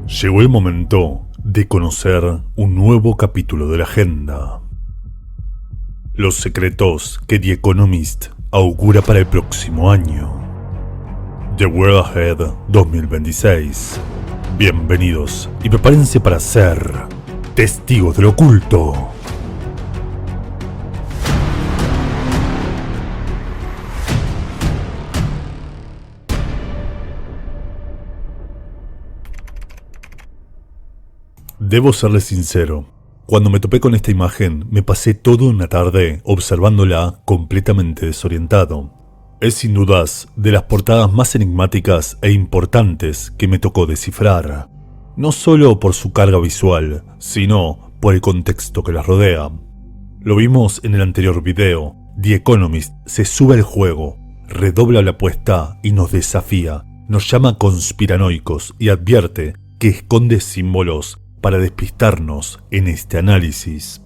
Llegó el momento de conocer un nuevo capítulo de la agenda. Los secretos que The Economist augura para el próximo año. The World Ahead 2026. Bienvenidos y prepárense para ser testigos del oculto. Debo serles sincero, cuando me topé con esta imagen me pasé toda una tarde observándola completamente desorientado. Es sin dudas de las portadas más enigmáticas e importantes que me tocó descifrar, no solo por su carga visual, sino por el contexto que las rodea. Lo vimos en el anterior video. The Economist se sube al juego, redobla la apuesta y nos desafía, nos llama conspiranoicos y advierte que esconde símbolos para despistarnos en este análisis.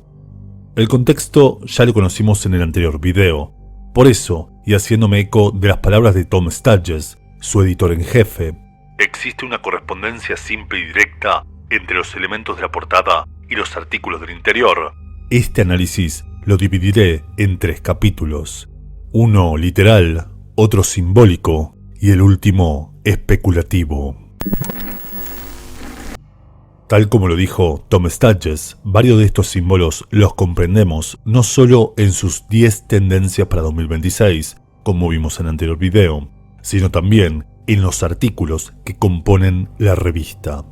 El contexto ya lo conocimos en el anterior video. Por eso, y haciéndome eco de las palabras de Tom Sturges, su editor en jefe, existe una correspondencia simple y directa entre los elementos de la portada y los artículos del interior. Este análisis lo dividiré en 3 capítulos. Uno literal, otro simbólico y el último especulativo. Tal como lo dijo Tom Sturges, varios de estos símbolos los comprendemos no solo en sus 10 tendencias para 2026, como vimos en el anterior video, sino también en los artículos que componen la revista,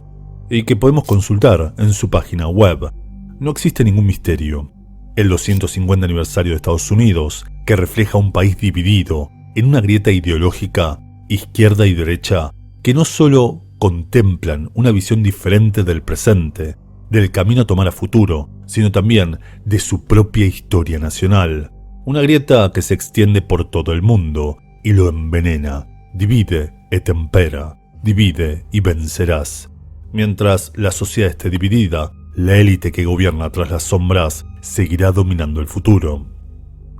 y que podemos consultar en su página web. No existe ningún misterio. El 250 aniversario de Estados Unidos, que refleja un país dividido en una grieta ideológica, izquierda y derecha, que no solo contemplan una visión diferente del presente, del camino a tomar a futuro, sino también de su propia historia nacional. Una grieta que se extiende por todo el mundo y lo envenena. Divide et impera, divide y vencerás. Mientras la sociedad esté dividida, la élite que gobierna tras las sombras seguirá dominando el futuro.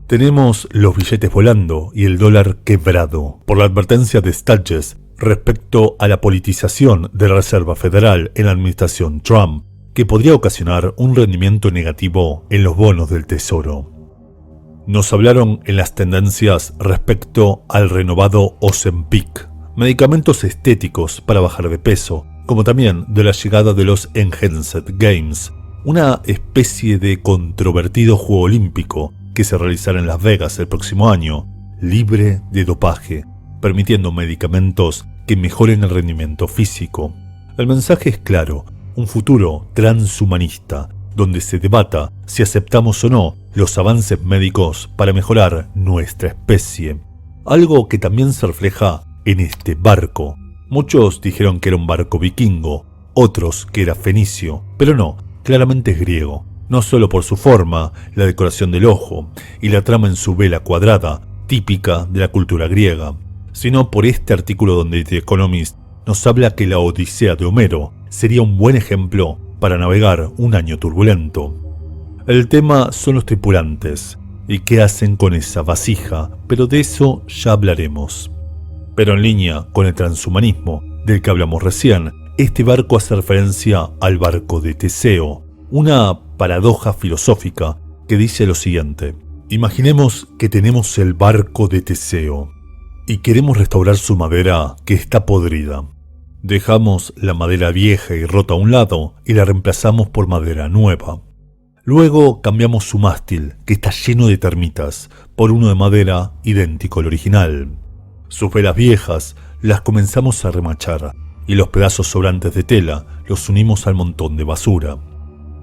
Tenemos los billetes volando y el dólar quebrado por la advertencia de Sturges respecto a la politización de la Reserva Federal en la administración Trump, que podría ocasionar un rendimiento negativo en los bonos del Tesoro. Nos hablaron en las tendencias respecto al renovado Ozempic, medicamentos estéticos para bajar de peso, como también de la llegada de los Enhanced Games, una especie de controvertido juego olímpico que se realizará en Las Vegas el próximo año, libre de dopaje, permitiendo medicamentos que mejoren el rendimiento físico. El mensaje es claro, un futuro transhumanista, donde se debata si aceptamos o no los avances médicos para mejorar nuestra especie. Algo que también se refleja en este barco. Muchos dijeron que era un barco vikingo, otros que era fenicio, pero no, claramente es griego. No solo por su forma, la decoración del ojo y la trama en su vela cuadrada, típica de la cultura griega, sino por este artículo donde The Economist nos habla que la Odisea de Homero sería un buen ejemplo para navegar un año turbulento. El tema son los tripulantes y qué hacen con esa vasija, pero de eso ya hablaremos. Pero en línea con el transhumanismo del que hablamos recién, este barco hace referencia al barco de Teseo, una paradoja filosófica que dice lo siguiente: imaginemos que tenemos el barco de Teseo y queremos restaurar su madera que está podrida. Dejamos la madera vieja y rota a un lado y la reemplazamos por madera nueva. Luego cambiamos su mástil, que está lleno de termitas, por uno de madera idéntico al original. Sus velas viejas las comenzamos a remachar y los pedazos sobrantes de tela los unimos al montón de basura.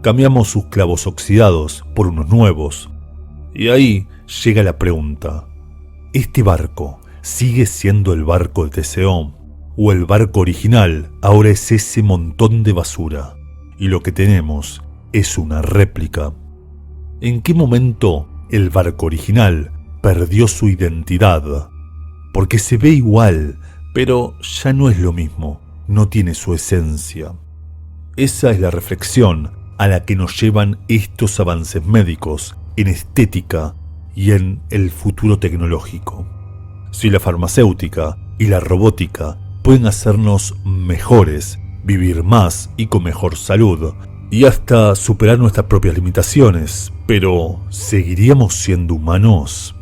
Cambiamos sus clavos oxidados por unos nuevos. Y ahí llega la pregunta: ¿este barco sigue siendo el barco de Teseo? ¿O el barco original ahora es ese montón de basura? Y lo que tenemos es una réplica. ¿En qué momento el barco original perdió su identidad? Porque se ve igual, pero ya no es lo mismo, no tiene su esencia. Esa es la reflexión a la que nos llevan estos avances médicos en estética y en el futuro tecnológico. Si la farmacéutica y la robótica pueden hacernos mejores vivir más y con mejor salud, y hasta superar nuestras propias limitaciones, pero ¿seguiríamos siendo humanos?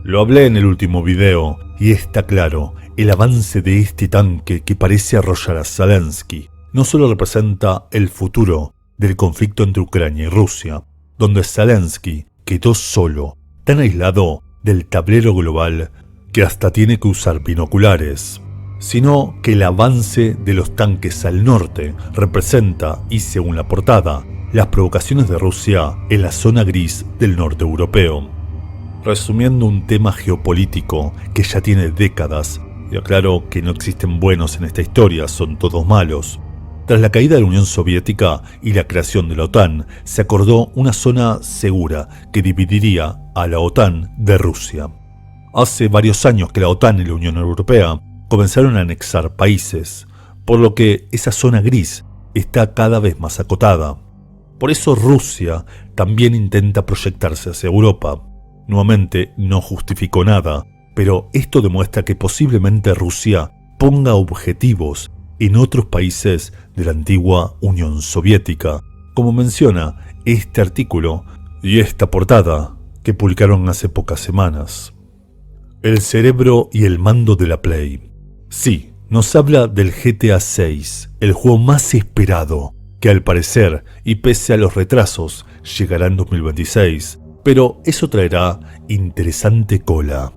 Lo hablé en el último video, y está claro, el avance de este tanque que parece arrollar a Zelensky no solo representa el futuro del conflicto entre Ucrania y Rusia, donde Zelensky quedó solo, tan aislado del tablero global que hasta tiene que usar binoculares, sino que el avance de los tanques al norte representa, y según la portada, las provocaciones de Rusia en la zona gris del norte europeo. Resumiendo un tema geopolítico que ya tiene décadas, y aclaro que no existen buenos en esta historia, son todos malos. Tras la caída de la Unión Soviética y la creación de la OTAN, se acordó una zona segura que dividiría a la OTAN de Rusia. Hace varios años que la OTAN y la Unión Europea comenzaron a anexar países, por lo que esa zona gris está cada vez más acotada. Por eso Rusia también intenta proyectarse hacia Europa. Nuevamente no justificó nada, pero esto demuestra que posiblemente Rusia ponga objetivos en otros países de la antigua Unión Soviética, como menciona este artículo y esta portada que publicaron hace pocas semanas. El cerebro y el mando de la Play. Sí, nos habla del GTA 6, el juego más esperado, que al parecer, y pese a los retrasos, llegará en 2026, pero eso traerá interesante cola.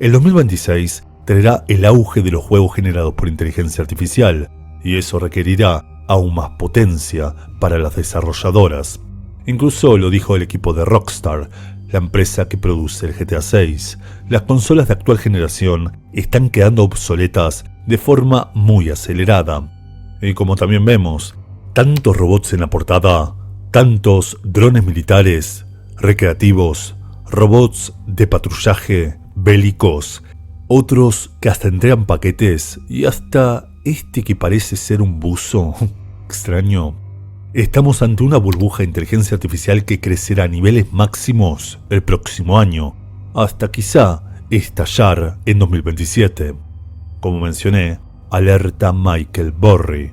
El 2026 traerá el auge de los juegos generados por inteligencia artificial, y eso requerirá aún más potencia para las desarrolladoras. Incluso lo dijo el equipo de Rockstar, la empresa que produce el GTA 6. Las consolas de actual generación están quedando obsoletas de forma muy acelerada. Y como también vemos, tantos robots en la portada, tantos drones militares, recreativos, robots de patrullaje, bélicos, otros que hasta entregan paquetes y hasta este que parece ser un buzo extraño. Estamos ante una burbuja de inteligencia artificial que crecerá a niveles máximos el próximo año, hasta quizá estallar en 2027. Como mencioné, alerta Michael Burry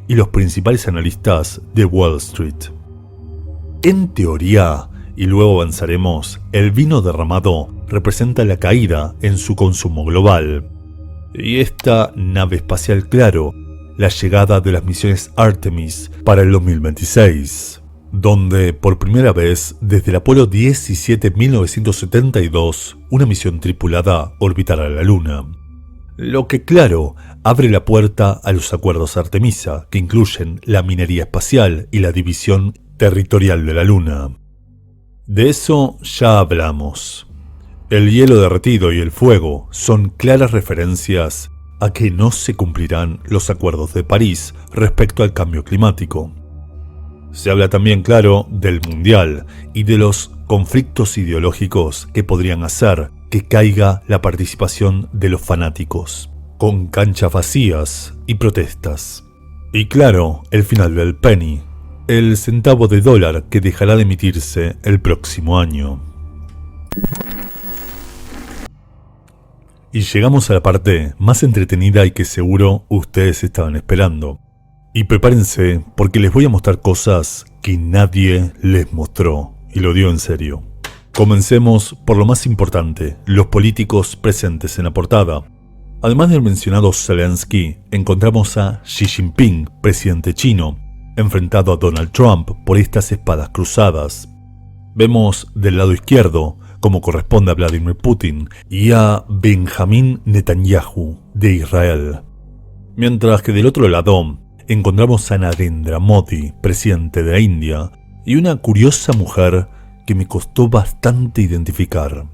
y los principales analistas de Wall Street. En teoría, y luego avanzaremos, el vino derramado representa la caída en su consumo global. Y esta nave espacial, claro, la llegada de las misiones Artemis para el 2026, donde por primera vez desde el Apolo 17 1972 una misión tripulada orbitará la Luna. Lo que claro abre la puerta a los acuerdos Artemisa, que incluyen la minería espacial y la división territorial de la Luna. De eso ya hablamos. El hielo derretido y el fuego son claras referencias a que no se cumplirán los acuerdos de París respecto al cambio climático. Se habla también, claro, del mundial y de los conflictos ideológicos que podrían hacer que caiga la participación de los fanáticos, con canchas vacías y protestas. Y claro, el final del penny, el centavo de dólar que dejará de emitirse el próximo año. Y llegamos a la parte más entretenida y que seguro ustedes estaban esperando. Y prepárense porque les voy a mostrar cosas que nadie les mostró, y lo digo en serio. Comencemos por lo más importante, los políticos presentes en la portada. Además del mencionado Zelensky, encontramos a Xi Jinping, presidente chino, enfrentado a Donald Trump por estas espadas cruzadas. Vemos del lado izquierdo, como corresponde a Vladimir Putin, y a Benjamin Netanyahu, de Israel. Mientras que del otro lado, encontramos a Narendra Modi, presidente de la India, y una curiosa mujer que me costó bastante identificar.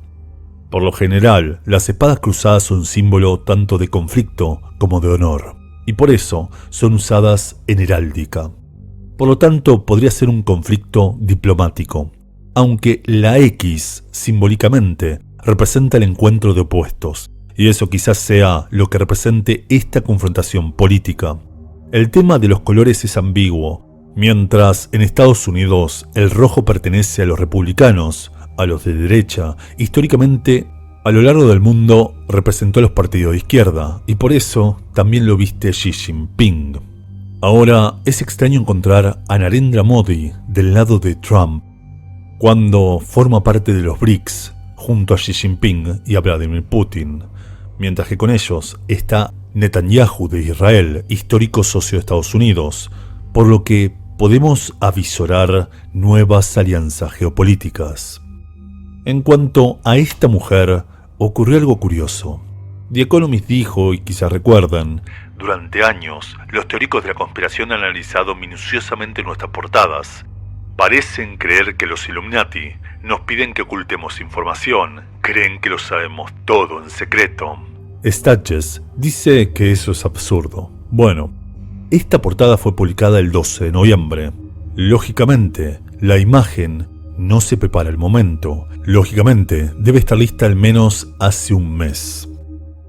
Por lo general, las espadas cruzadas son símbolo tanto de conflicto como de honor, y por eso son usadas en heráldica. Por lo tanto, podría ser un conflicto diplomático, aunque la X, simbólicamente, representa el encuentro de opuestos, y eso quizás sea lo que represente esta confrontación política. El tema de los colores es ambiguo. Mientras en Estados Unidos el rojo pertenece a los republicanos, a los de derecha, históricamente a lo largo del mundo representó a los partidos de izquierda, y por eso también lo viste Xi Jinping. Ahora es extraño encontrar a Narendra Modi del lado de Trump, cuando forma parte de los BRICS, junto a Xi Jinping y a Vladimir Putin, mientras que con ellos está Netanyahu de Israel, histórico socio de Estados Unidos, por lo que podemos avisorar nuevas alianzas geopolíticas. En cuanto a esta mujer, ocurrió algo curioso. The Economist dijo, y quizás recuerdan, durante años los teóricos de la conspiración han analizado minuciosamente nuestras portadas. Parecen creer que los Illuminati nos piden que ocultemos información, creen que lo sabemos todo en secreto. Stadges dice que eso es absurdo. Bueno, esta portada fue publicada el 12 de noviembre. Lógicamente, la imagen no se prepara al momento. Lógicamente, debe estar lista al menos hace un mes.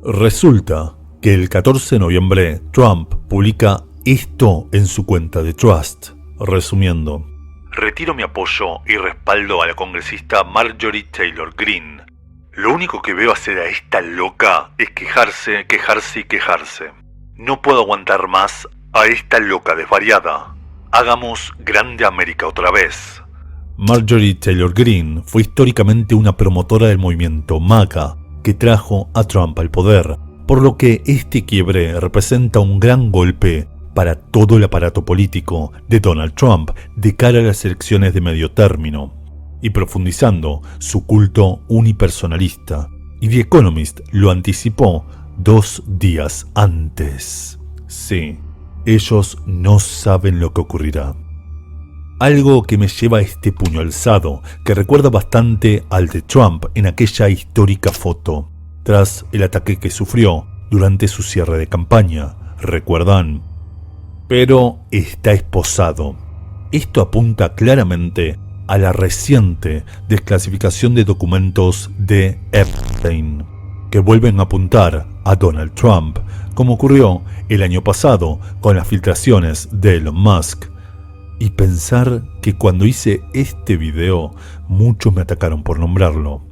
Resulta que el 14 de noviembre Trump publica esto en su cuenta de Trust, resumiendo: retiro mi apoyo y respaldo a la congresista Marjorie Taylor Greene. Lo único que veo hacer a esta loca es quejarse, quejarse y quejarse. No puedo aguantar más a esta loca desvariada. Hagamos grande América otra vez. Marjorie Taylor Greene fue históricamente una promotora del movimiento MAGA que trajo a Trump al poder, por lo que este quiebre representa un gran golpe para todo el aparato político de Donald Trump de cara a las elecciones de medio término, y profundizando su culto unipersonalista. Y The Economist lo anticipó 2 días antes. Sí, ellos no saben lo que ocurrirá. Algo que me lleva a este puño alzado, que recuerda bastante al de Trump en aquella histórica foto, tras el ataque que sufrió durante su cierre de campaña, ¿recuerdan? Pero está esposado. Esto apunta claramente a la reciente desclasificación de documentos de Epstein, que vuelven a apuntar a Donald Trump, como ocurrió el año pasado con las filtraciones de Elon Musk. Y pensar que cuando hice este video, muchos me atacaron por nombrarlo.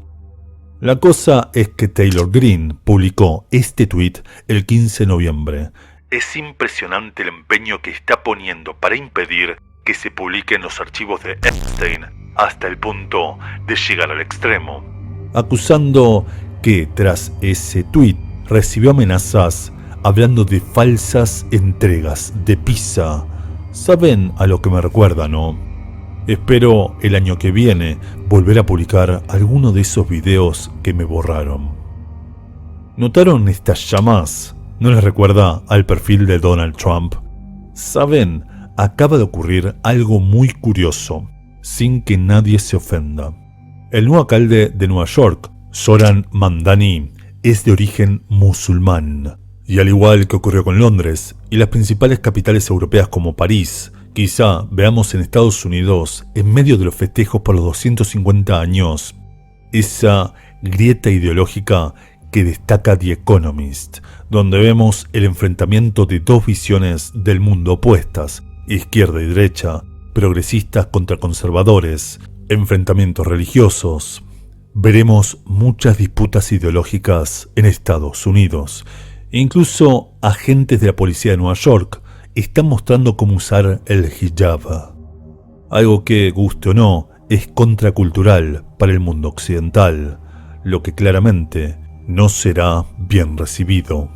La cosa es que Taylor Greene publicó este tweet el 15 de noviembre. Es impresionante el empeño que está poniendo para impedir que se publiquen los archivos de Epstein hasta el punto de llegar al extremo. Acusando que tras ese tweet recibió amenazas hablando de falsas entregas de pizza. Saben a lo que me recuerda, ¿no? Espero el año que viene volver a publicar alguno de esos videos que me borraron. ¿Notaron estas llamas? ¿No les recuerda al perfil de Donald Trump? Saben, acaba de ocurrir algo muy curioso, sin que nadie se ofenda. El nuevo alcalde de Nueva York, Zoran Mamdani, es de origen musulmán. Y al igual que ocurrió con Londres y las principales capitales europeas como París, quizá veamos en Estados Unidos, en medio de los festejos por los 250 años, esa grieta ideológica que destaca The Economist, donde vemos el enfrentamiento de dos visiones del mundo opuestas, izquierda y derecha, progresistas contra conservadores, enfrentamientos religiosos. Veremos muchas disputas ideológicas en Estados Unidos. Incluso agentes de la policía de Nueva York están mostrando cómo usar el hijab. Algo que, guste o no, es contracultural para el mundo occidental, lo que claramente no será bien recibido.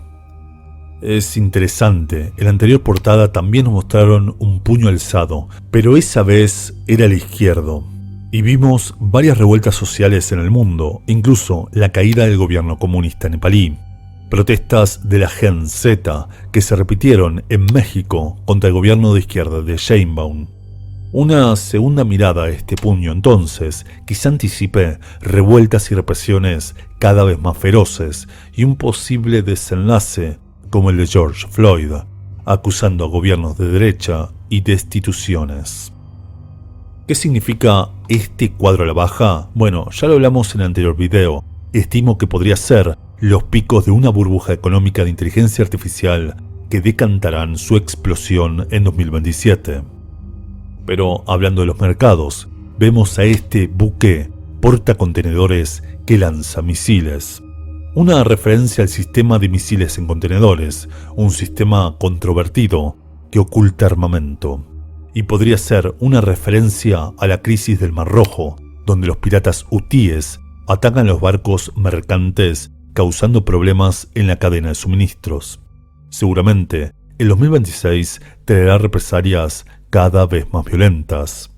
Es interesante, en la anterior portada también nos mostraron un puño alzado, pero esa vez era el izquierdo. Y vimos varias revueltas sociales en el mundo, incluso la caída del gobierno comunista nepalí. Protestas de la Gen Z que se repitieron en México contra el gobierno de izquierda de Sheinbaum. Una segunda mirada a este puño entonces quizá anticipe revueltas y represiones cada vez más feroces y un posible desenlace como el de George Floyd, acusando a gobiernos de derecha y destituciones. ¿Qué significa este cuadro a la baja? Bueno, ya lo hablamos en el anterior video. Estimo que podría ser los picos de una burbuja económica de inteligencia artificial que decantarán su explosión en 2027. Pero hablando de los mercados, vemos a este buque portacontenedores que lanza misiles. Una referencia al sistema de misiles en contenedores, un sistema controvertido que oculta armamento. Y podría ser una referencia a la crisis del Mar Rojo, donde los piratas hutíes atacan los barcos mercantes causando problemas en la cadena de suministros. Seguramente, el 2026 traerá represalias cada vez más violentas.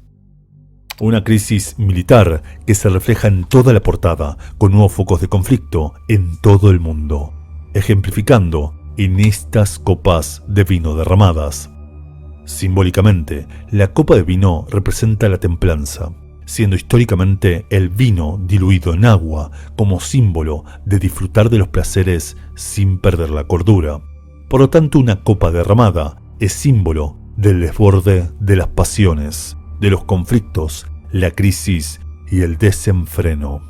Una crisis militar que se refleja en toda la portada, con nuevos focos de conflicto en todo el mundo, ejemplificando en estas copas de vino derramadas. Simbólicamente, la copa de vino representa la templanza, siendo históricamente el vino diluido en agua como símbolo de disfrutar de los placeres sin perder la cordura. Por lo tanto, una copa derramada es símbolo del desborde de las pasiones, de los conflictos, la crisis y el desenfreno.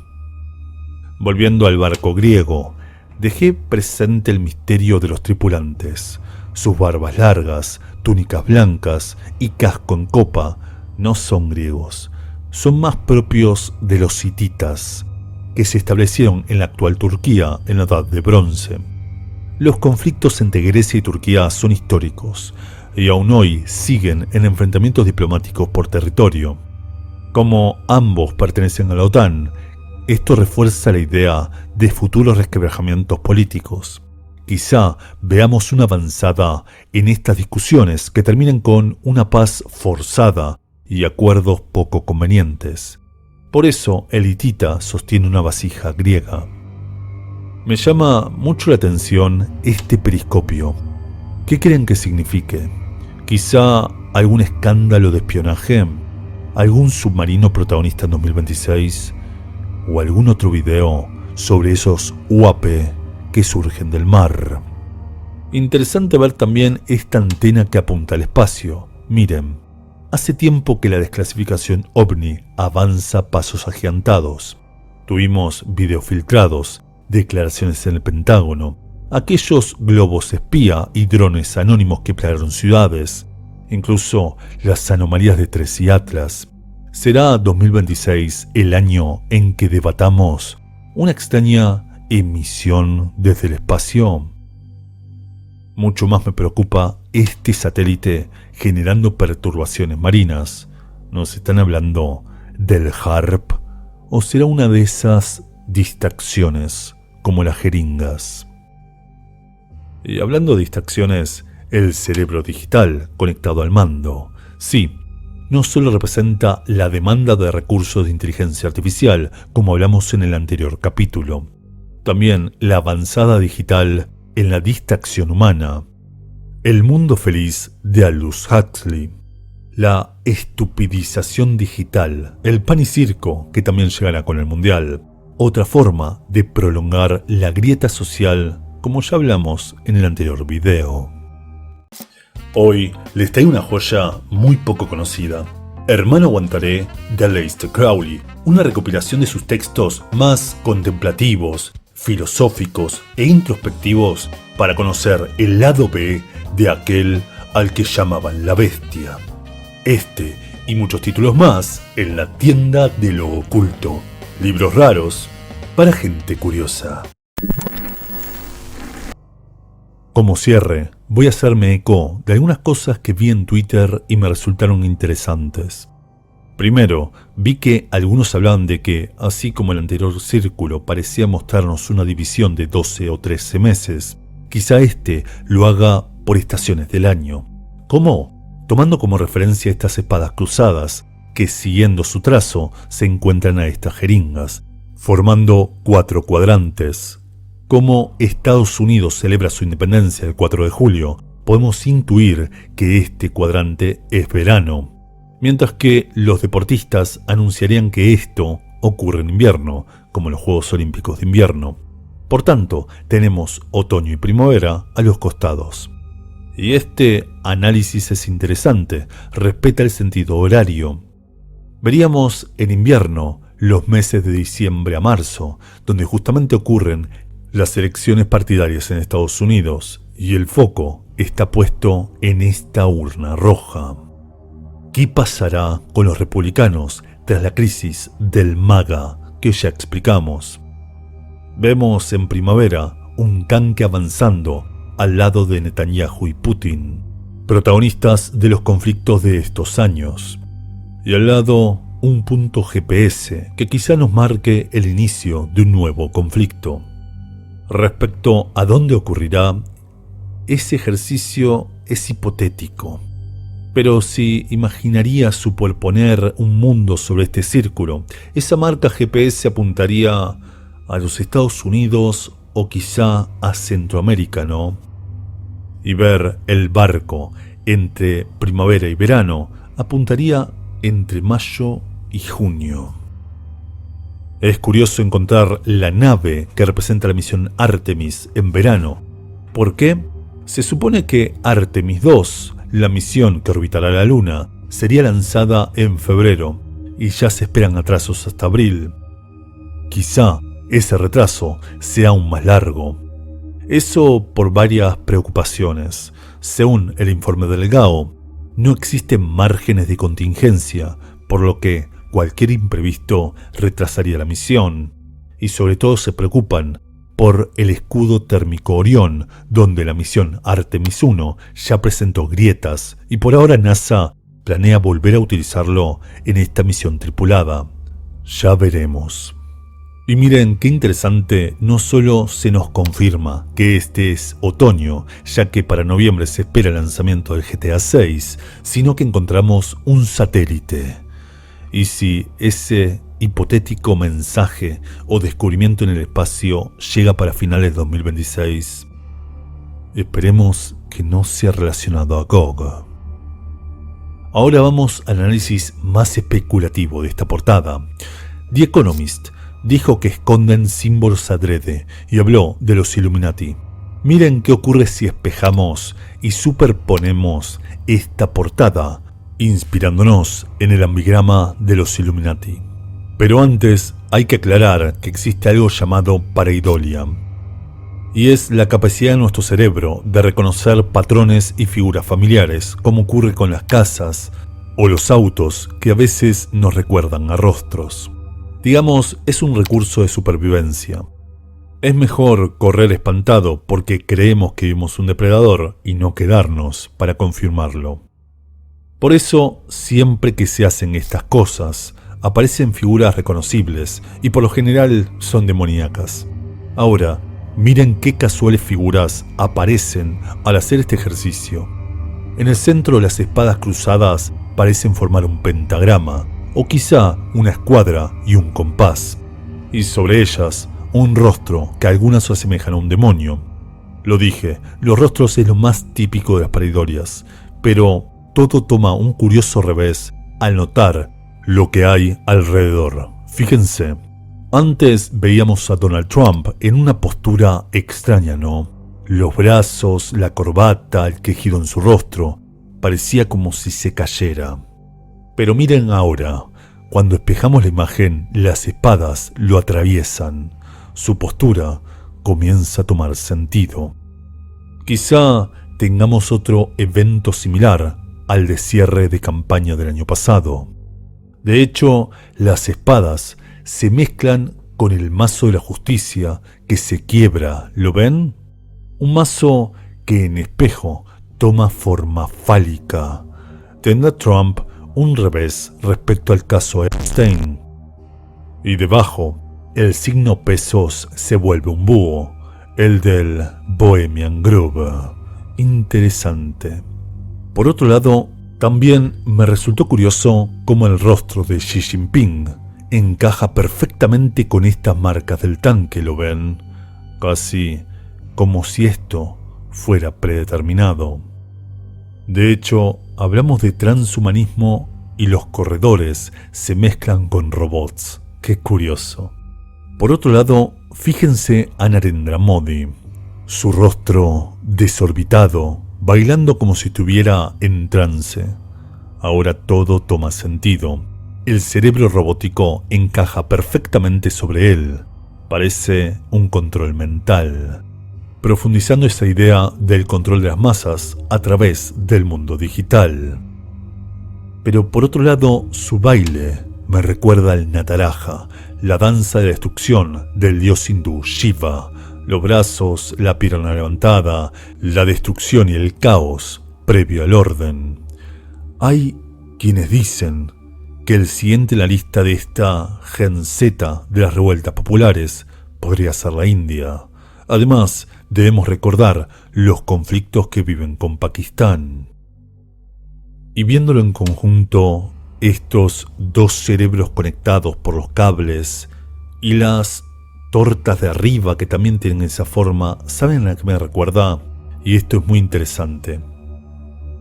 Volviendo al barco griego, dejé presente el misterio de los tripulantes. Sus barbas largas, túnicas blancas y casco en copa no son griegos, son más propios de los hititas, que se establecieron en la actual Turquía en la Edad de Bronce. Los conflictos entre Grecia y Turquía son históricos y aún hoy siguen en enfrentamientos diplomáticos por territorio. Como ambos pertenecen a la OTAN, esto refuerza la idea de futuros resquebrajamientos políticos. Quizá veamos una avanzada en estas discusiones que terminen con una paz forzada y acuerdos poco convenientes. Por eso el hitita sostiene una vasija griega. Me llama mucho la atención este periscopio. ¿Qué creen que signifique? ¿Quizá algún escándalo de espionaje? ¿Algún submarino protagonista en 2026? ¿O algún otro video sobre esos UAP que surgen del mar? Interesante ver también esta antena que apunta al espacio. Miren, hace tiempo que la desclasificación OVNI avanza a pasos agigantados. Tuvimos videos filtrados, declaraciones en el Pentágono, aquellos globos espía y drones anónimos que plagaron ciudades, incluso las anomalías de Tracy Atlas. ¿Será 2026 el año en que debatamos una extraña emisión desde el espacio? Mucho más me preocupa este satélite generando perturbaciones marinas. ¿Nos están hablando del HARP? ¿O será una de esas distracciones como las jeringas? Y hablando de distracciones, el cerebro digital conectado al mando. Sí, no solo representa la demanda de recursos de inteligencia artificial, como hablamos en el anterior capítulo, también la avanzada digital en la distracción humana. El mundo feliz de Aldous Huxley. La estupidización digital, el pan y circo que también llegará con el mundial. Otra forma de prolongar la grieta social, como ya hablamos en el anterior video. Hoy les traigo una joya muy poco conocida. Hermano Aguantaré de Aleister Crowley, una recopilación de sus textos más contemplativos, filosóficos e introspectivos para conocer el lado B de aquel al que llamaban la bestia. Este y muchos títulos más en la tienda de lo oculto. Libros raros para gente curiosa. Como cierre, voy a hacerme eco de algunas cosas que vi en Twitter y me resultaron interesantes. Primero, vi que algunos hablaban de que, así como el anterior círculo parecía mostrarnos una división de 12 o 13 meses, quizá este lo haga por estaciones del año. ¿Cómo? Tomando como referencia estas espadas cruzadas, que siguiendo su trazo se encuentran a estas jeringas, formando 4 cuadrantes. Como Estados Unidos celebra su independencia el 4 de julio, podemos intuir que este cuadrante es verano, mientras que los deportistas anunciarían que esto ocurre en invierno, como los Juegos Olímpicos de Invierno. Por tanto, tenemos otoño y primavera a los costados. Y este análisis es interesante, respeta el sentido horario. Veríamos en invierno los meses de diciembre a marzo, donde justamente ocurren las elecciones partidarias en Estados Unidos, y el foco está puesto en esta urna roja. ¿Qué pasará con los republicanos tras la crisis del MAGA que ya explicamos? Vemos en primavera un tanque avanzando al lado de Netanyahu y Putin. protagonistas de los conflictos de estos años. Y al lado, un punto GPS que quizá nos marque el inicio de un nuevo conflicto. Respecto a dónde ocurrirá, ese ejercicio es hipotético. Pero si imaginaría superponer un mundo sobre este círculo, esa marca GPS apuntaría a los Estados Unidos o quizá a Centroamérica, ¿no? Y ver el barco entre primavera y verano apuntaría entre mayo y junio. Es curioso encontrar la nave que representa la misión Artemis en verano. ¿Por qué? Se supone que Artemis 2, la misión que orbitará la Luna, sería lanzada en febrero y ya se esperan atrasos hasta abril. Quizá ese retraso sea aún más largo. Eso por varias preocupaciones. Según el informe del GAO, no existen márgenes de contingencia, por lo que cualquier imprevisto retrasaría la misión. Y sobre todo se preocupan por el escudo térmico Orión, donde la misión Artemis 1 ya presentó grietas y por ahora NASA planea volver a utilizarlo en esta misión tripulada. Ya veremos. Y miren qué interesante, no solo se nos confirma que este es otoño, ya que para noviembre se espera el lanzamiento del GTA 6, sino que encontramos un satélite. Y si ese hipotético mensaje o descubrimiento en el espacio llega para finales de 2026, esperemos que no sea relacionado a GOG. Ahora vamos al análisis más especulativo de esta portada. The Economist dijo que esconden símbolos adrede y habló de los Illuminati. Miren qué ocurre si espejamos y superponemos esta portada, inspirándonos en el ambigrama de los Illuminati. Pero antes hay que aclarar que existe algo llamado pareidolia, y es la capacidad de nuestro cerebro de reconocer patrones y figuras familiares, como ocurre con las casas o los autos que a veces nos recuerdan a rostros. Digamos, es un recurso de supervivencia. Es mejor correr espantado porque creemos que vimos un depredador y no quedarnos para confirmarlo. Por eso, siempre que se hacen estas cosas, aparecen figuras reconocibles y por lo general son demoníacas. Ahora, miren qué casuales figuras aparecen al hacer este ejercicio. En el centro, las espadas cruzadas parecen formar un pentagrama, o quizá una escuadra y un compás, y sobre ellas un rostro que algunas se asemejan a un demonio. Lo dije, los rostros es lo más típico de las pareidolias, pero todo toma un curioso revés al notar lo que hay alrededor. Fíjense, antes veíamos a Donald Trump en una postura extraña, ¿no? Los brazos, la corbata, el quejido en su rostro, parecía como si se cayera. Pero miren ahora, cuando espejamos la imagen, las espadas lo atraviesan. Su postura comienza a tomar sentido. Quizá tengamos otro evento similar al de cierre de campaña del año pasado. De hecho, las espadas se mezclan con el mazo de la justicia que se quiebra, ¿lo ven? Un mazo que en espejo toma forma fálica. ¿Tendrá Trump un revés respecto al caso Epstein? Y debajo, el signo pesos se vuelve un búho, el del Bohemian Grove. Interesante. Por otro lado, también me resultó curioso cómo el rostro de Xi Jinping encaja perfectamente con estas marcas del tanque, ¿lo ven? Casi como si esto fuera predeterminado. De hecho, hablamos de transhumanismo y los corredores se mezclan con robots. Qué curioso. Por otro lado, fíjense a Narendra Modi. Su rostro desorbitado, bailando como si estuviera en trance. Ahora todo toma sentido. El cerebro robótico encaja perfectamente sobre él. Parece un control mental, profundizando esa idea del control de las masas a través del mundo digital. Pero por otro lado, su baile me recuerda al Nataraja, la danza de la destrucción del dios hindú Shiva. Los brazos, la pierna levantada, la destrucción y el caos. previo al orden. Hay quienes dicen que el siguiente en la lista de esta Gen Z de las revueltas populares podría ser la India. Además, debemos recordar los conflictos que viven con Pakistán. Y viéndolo en conjunto, estos dos cerebros conectados por los cables y las tortas de arriba que también tienen esa forma, ¿saben a qué me recuerda? Y esto es muy interesante.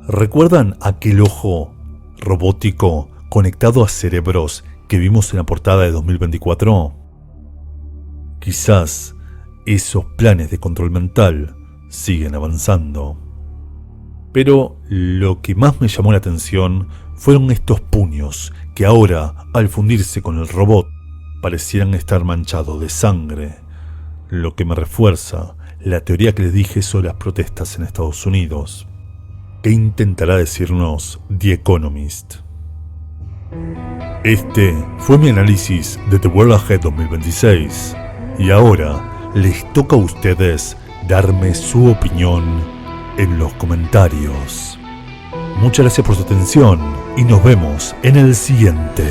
¿Recuerdan aquel ojo robótico conectado a cerebros que vimos en la portada de 2024? Quizás esos planes de control mental siguen avanzando. Pero lo que más me llamó la atención fueron estos puños que ahora, al fundirse con el robot, parecieran estar manchados de sangre, lo que me refuerza la teoría que les dije sobre las protestas en Estados Unidos. ¿Qué intentará decirnos The Economist? Este fue mi análisis de The World Ahead 2026 y ahora les toca a ustedes darme su opinión en los comentarios. Muchas gracias por su atención y nos vemos en el siguiente.